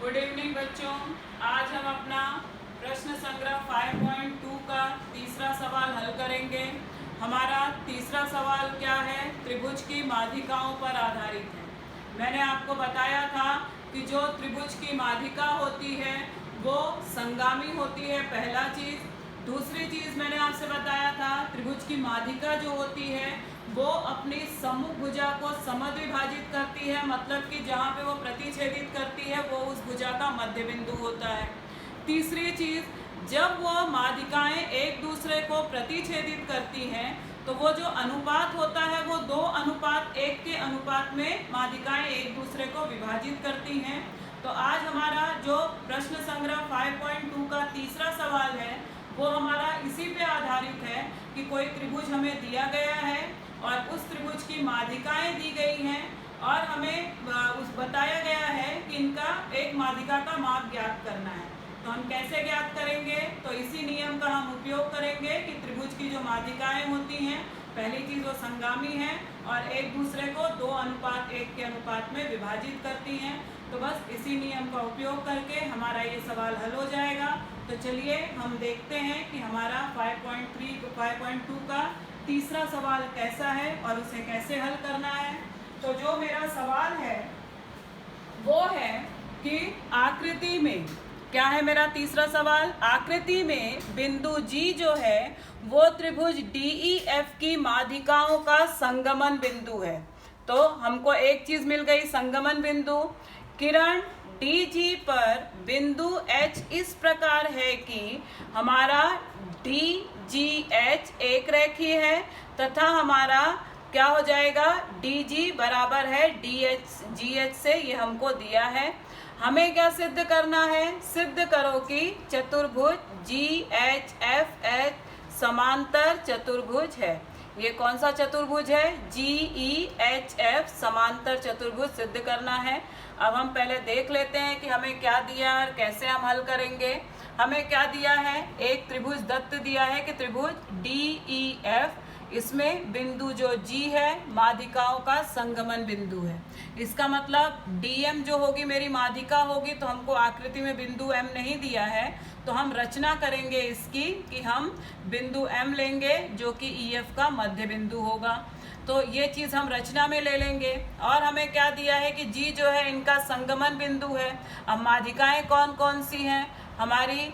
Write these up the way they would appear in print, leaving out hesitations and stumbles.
Good evening बच्चों। आज हम अपना प्रश्न संग्रह 5.2 का तीसरा सवाल हल करेंगे। हमारा तीसरा सवाल क्या है? त्रिभुज की माध्यिकाओं पर आधारित है। मैंने आपको बताया था कि जो त्रिभुज की माध्यिका होती है वो संगामी होती है, पहला चीज़। दूसरी चीज़ मैंने आपसे बताया था, त्रिभुज की माध्यिका जो होती है वो अपनी सम्मुख भुजा को समद्विभाजित करती है, मतलब कि जहाँ पे वो प्रतिच्छेदित करती है वो उस भुजा का मध्य बिंदु होता है। तीसरी चीज़, जब वो माध्यिकाएं एक दूसरे को प्रतिच्छेदित करती हैं तो वो जो अनुपात होता है वो 2:1 के अनुपात में माध्यिकाएं एक दूसरे को विभाजित करती हैं। तो आज हमारा जो प्रश्न संग्रह 5.2 का तीसरा सवाल है वो हमारा इसी पे आधारित है कि कोई त्रिभुज हमें दिया गया है और उस त्रिभुज की माध्यिकाएं दी गई हैं और हमें बताया गया है कि इनका एक माध्यिका का माप ज्ञात करना है। तो हम कैसे ज्ञात करेंगे? तो इसी नियम का हम उपयोग करेंगे कि त्रिभुज की जो माध्यिकाएं होती हैं, पहली चीज़ वो संगामी है और एक दूसरे को 2:1 के अनुपात में विभाजित करती हैं। तो बस इसी नियम का उपयोग करके हमारा ये सवाल हल हो जाएगा। तो चलिए हम देखते हैं कि हमारा 5.2 का तीसरा सवाल कैसा है और उसे कैसे हल करना है। तो जो मेरा सवाल है वो है कि आकृति में, क्या है मेरा तीसरा सवाल? आकृति में बिंदु G जो है वो त्रिभुज DEF की माध्यिकाओं का संगमन बिंदु है। तो हमको एक चीज मिल गई, संगमन बिंदु। किरण DG पर बिंदु H इस प्रकार है कि हमारा DGH एक रेखीय है तथा हमारा क्या हो जाएगा, DG बराबर है GH से, ये हमको दिया है। हमें क्या सिद्ध करना है? सिद्ध करो कि चतुर्भुज GHFH समांतर चतुर्भुज है। ये कौन सा चतुर्भुज है? GEHF समांतर चतुर्भुज सिद्ध करना है। अब हम पहले देख लेते हैं कि हमें क्या दिया है और कैसे हम हल करेंगे। हमें क्या दिया है? एक त्रिभुज दत्त दिया है कि त्रिभुज DEF, इसमें बिंदु जो G है माध्यिकाओं का संगमन बिंदु है। इसका मतलब DM जो होगी मेरी माध्यिका होगी, तो हमको आकृति में बिंदु M नहीं दिया है, तो हम रचना करेंगे इसकी कि हम बिंदु M लेंगे जो कि EF का मध्य बिंदु होगा। तो ये चीज़ हम रचना में ले लेंगे। और हमें क्या दिया है कि G जो है इनका संगमन बिंदु है। अब माध्यिकाएं कौन कौन सी हैं? हमारी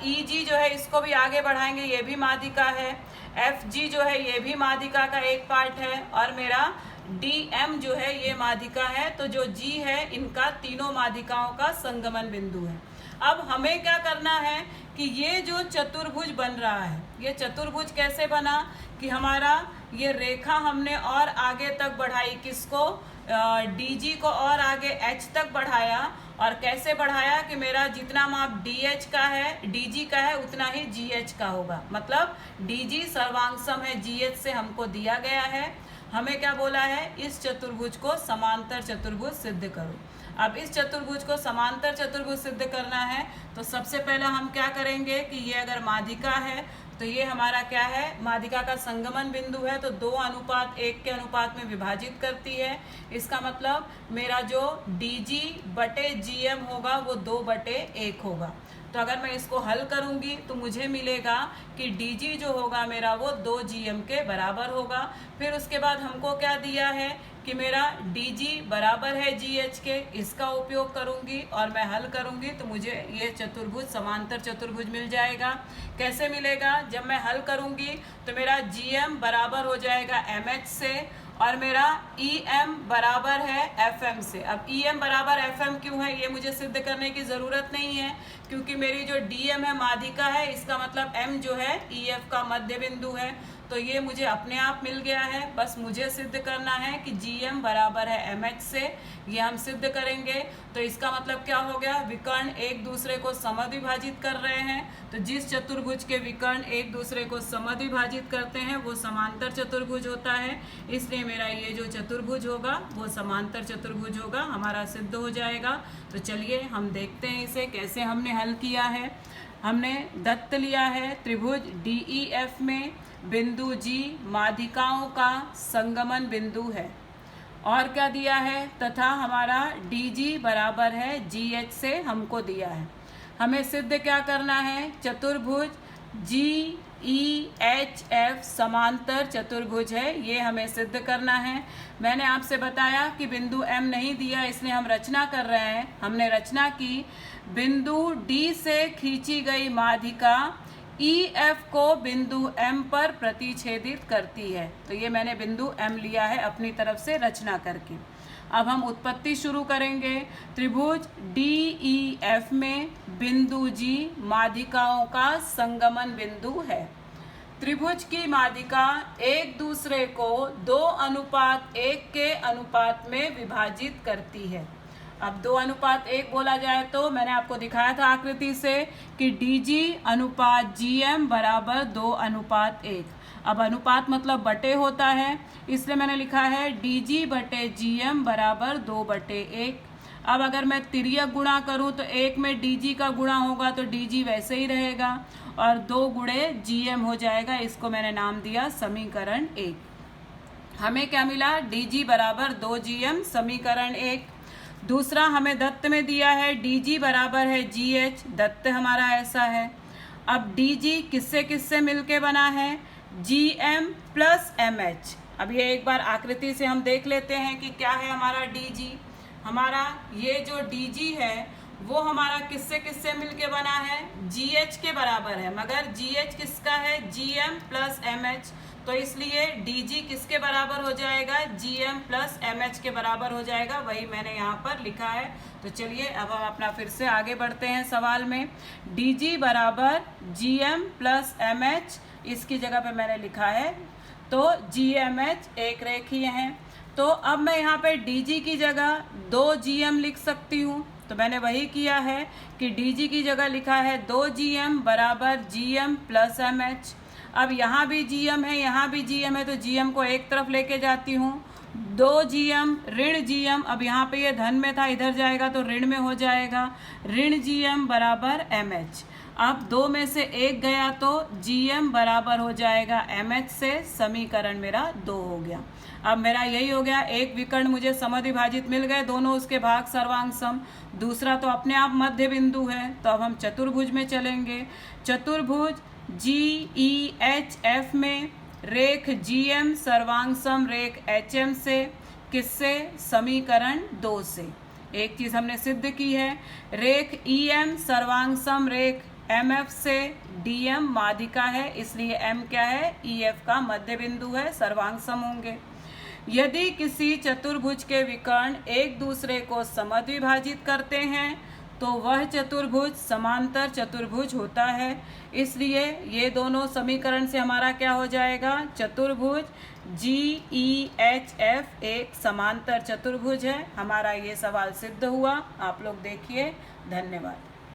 EG जो है इसको भी आगे बढ़ाएंगे, ये भी माध्यिका है। FG जो है ये भी माध्यिका का एक पार्ट है और मेरा DM जो है ये माध्यिका है। तो जो G है इनका तीनों माध्यिकाओं का संगमन बिंदु है। अब हमें क्या करना है कि ये जो चतुर्भुज बन रहा है, ये चतुर्भुज कैसे बना कि हमारा ये रेखा हमने और आगे तक बढ़ाई, किसको? DG को और आगे H तक बढ़ाया। और कैसे बढ़ाया कि मेरा जितना माप DH का है, DG का है, उतना ही GH का होगा। मतलब DG सर्वांगसम है GH से हमको दिया गया है। हमें क्या बोला है? इस चतुर्भुज को समांतर चतुर्भुज सिद्ध करो। अब इस चतुर्भुज को समांतर चतुर्भुज सिद्ध करना है तो सबसे पहले हम क्या करेंगे कि ये अगर माध्यिका है तो ये हमारा क्या है? माध्यिका का संगमन बिंदु है, तो 2:1 के अनुपात में विभाजित करती है। इसका मतलब मेरा जो DG बटे GM होगा वो 2/1 होगा। तो अगर मैं इसको हल करूंगी तो मुझे मिलेगा कि DG जो होगा मेरा वो 2GM के बराबर होगा। फिर उसके बाद हमको क्या दिया है कि मेरा DG बराबर है GH के, इसका उपयोग करूंगी और मैं हल करूंगी तो मुझे ये चतुर्भुज समांतर चतुर्भुज मिल जाएगा। कैसे मिलेगा? जब मैं हल करूंगी तो मेरा GM बराबर हो जाएगा MH से और मेरा EM बराबर है FM से। अब EM बराबर FM क्यों है ये मुझे सिद्ध करने की ज़रूरत नहीं है, क्योंकि मेरी जो DM है माध्यिका है, इसका मतलब M जो है EF का मध्य बिंदु है। तो ये मुझे अपने आप मिल गया है। बस मुझे सिद्ध करना है कि GM बराबर है MH से, ये हम सिद्ध करेंगे। तो इसका मतलब क्या हो गया? विकर्ण एक दूसरे को समद्विभाजित कर रहे हैं। तो जिस चतुर्भुज के विकर्ण एक दूसरे को समद्विभाजित करते हैं वो समांतर चतुर्भुज होता है। इसलिए मेरा ये जो चतुर्भुज होगा वो समांतर चतुर्भुज होगा, हमारा सिद्ध हो जाएगा। तो चलिए हम देखते हैं इसे कैसे हमने हल किया है। हमने दत्त लिया है त्रिभुज DEF में बिंदु G माध्यिकाओं का संगमन बिंदु है। और क्या दिया है, तथा हमारा DG बराबर है GH से हमको दिया है। हमें सिद्ध क्या करना है, चतुर्भुज GEHF समांतर चतुर्भुज है, ये हमें सिद्ध करना है। मैंने आपसे बताया कि बिंदु M नहीं दिया, इसलिए हम रचना कर रहे हैं। हमने रचना की, बिंदु D से खींची गई माध्यिका EF को बिंदु M पर प्रतिच्छेदित करती है। तो ये मैंने बिंदु M लिया है अपनी तरफ से रचना करके। अब हम उत्पत्ति शुरू करेंगे। त्रिभुज DEF में बिंदु G माध्यिकाओं का संगमन बिंदु है। त्रिभुज की माध्यिका एक दूसरे को 2:1 के अनुपात में विभाजित करती है। अब 2:1 बोला जाए तो मैंने आपको दिखाया था आकृति से कि DG अनुपात GM बराबर 2:1। अब अनुपात मतलब बटे होता है, इसलिए मैंने लिखा है DG बटे GM बराबर 2/1। अब अगर मैं तिर्यक गुणा करूं तो 1 में DG का गुणा होगा तो DG वैसे ही रहेगा और 2 गुणे GM हो जाएगा। इसको मैंने नाम दिया समीकरण 1। हमें क्या मिला, DG बराबर 2GM, समीकरण 1। दूसरा हमें दत्त में दिया है DG बराबर है GH, दत्त हमारा ऐसा है। अब DG किससे किससे मिलके बना है, GM प्लस MH। अब ये एक बार आकृति से हम देख लेते हैं कि क्या है हमारा DG। हमारा ये जो DG है वो हमारा किससे किससे मिलके बना है, GH के बराबर है, मगर GH किसका है, GM प्लस MH। तो इसलिए DG किसके बराबर हो जाएगा, GM प्लस MH के बराबर हो जाएगा, वही मैंने यहाँ पर लिखा है। तो चलिए अब हम अपना फिर से आगे बढ़ते हैं सवाल में। DG बराबर GM प्लस MH, इसकी जगह पे मैंने लिखा है तो GMH एक रेखीय हैं। तो अब मैं यहाँ पे DG की जगह 2GM लिख सकती हूँ, तो मैंने वही किया है कि DG की जगह लिखा है 2GM बराबर GM प्लस MH। अब यहाँ भी GM है, यहाँ भी GM है, तो GM को एक तरफ लेके जाती हूँ। 2GM ऋण GM, अब यहाँ पे ये धन में था, इधर जाएगा तो ऋण में हो जाएगा, ऋण GM बराबर MH। अब 2 में से 1 गया तो GM बराबर हो जाएगा MH से, समीकरण मेरा 2 हो गया। अब मेरा यही हो गया, एक विकर्ण मुझे समद्विभाजित मिल गए, दोनों उसके भाग सर्वांग सम। दूसरा तो अपने आप मध्य बिंदु है। तो अब हम चतुर्भुज में चलेंगे। चतुर्भुज GEHF में रेख GM सर्वांग सम रेख HM से, किससे, समीकरण 2 से। एक चीज हमने सिद्ध की है, रेख EM सर्वांग सम रेख MF से, DM माध्यिका है, इसलिए M क्या है, EF का मध्य बिंदु है, सर्वांग सम होंगे। यदि किसी चतुर्भुज के विकर्ण एक दूसरे को समद्विभाजित करते हैं तो वह चतुर्भुज समांतर चतुर्भुज होता है। इसलिए ये दोनों समीकरण से हमारा क्या हो जाएगा, चतुर्भुज GEHF एक समांतर चतुर्भुज है। हमारा ये सवाल सिद्ध हुआ। आप लोग देखिए। धन्यवाद।